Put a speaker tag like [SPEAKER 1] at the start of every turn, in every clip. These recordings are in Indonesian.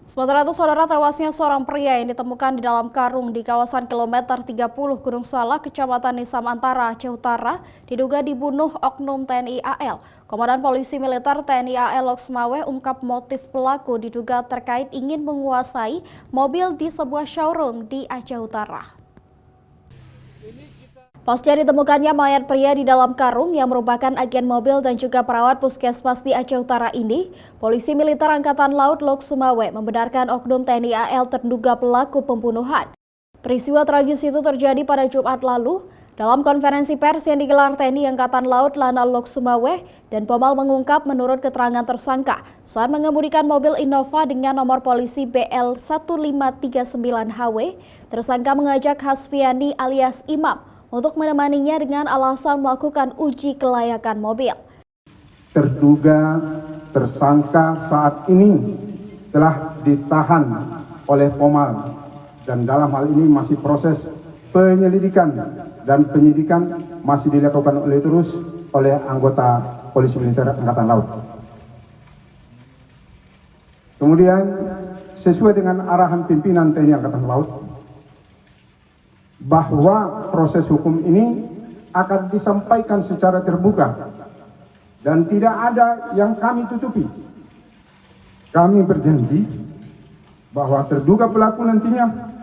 [SPEAKER 1] Sementara itu, saudara, tewasnya seorang pria yang ditemukan di dalam karung di kawasan kilometer 30 Gunung Salak, Kecamatan Nisam Antara, Aceh Utara, diduga dibunuh oknum TNI AL. Komandan Polisi Militer TNI AL Loksmawe ungkap motif pelaku diduga terkait ingin menguasai mobil di sebuah showroom di Aceh Utara. Pasca ditemukannya mayat pria di dalam karung yang merupakan agen mobil dan juga perawat puskesmas di Aceh Utara ini, Polisi Militer Angkatan Laut Loksmawe membenarkan oknum TNI AL terduga pelaku pembunuhan. Peristiwa tragis itu terjadi pada Jumat lalu. Dalam konferensi pers yang digelar TNI Angkatan Laut Lanal Loksmawe, dan Pomal mengungkap menurut keterangan tersangka, saat mengemudikan mobil Innova dengan nomor polisi BL 1539HW, tersangka mengajak Hasfiani alias Imam untuk menemaninya dengan alasan melakukan uji kelayakan mobil.
[SPEAKER 2] Terduga tersangka saat ini telah ditahan oleh Pomal dan dalam hal ini masih proses penyelidikan dan penyidikan masih dilakukan oleh anggota Polisi Militer Angkatan Laut. Kemudian sesuai dengan arahan pimpinan TNI Angkatan Laut, bahwa proses hukum ini akan disampaikan secara terbuka dan tidak ada yang kami tutupi. Kami berjanji bahwa terduga pelaku nantinya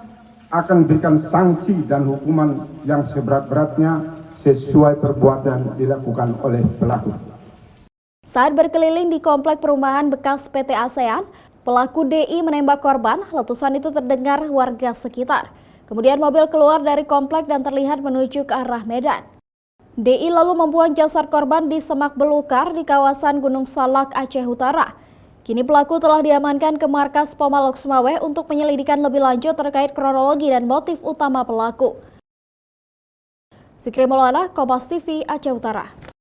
[SPEAKER 2] akan diberikan sanksi dan hukuman yang seberat-beratnya sesuai perbuatan dilakukan oleh pelaku.
[SPEAKER 1] Saat berkeliling di komplek perumahan bekas PT ASEAN, pelaku DI menembak korban. Letusan itu terdengar warga sekitar. Kemudian mobil keluar dari komplek dan terlihat menuju ke arah Medan. DI lalu membuang jasad korban di semak belukar di kawasan Gunung Salak, Aceh Utara. Kini pelaku telah diamankan ke markas Pomal Loksmawe untuk penyelidikan lebih lanjut terkait kronologi dan motif utama pelaku. Zikri Maulana, Kompas TV, Aceh Utara.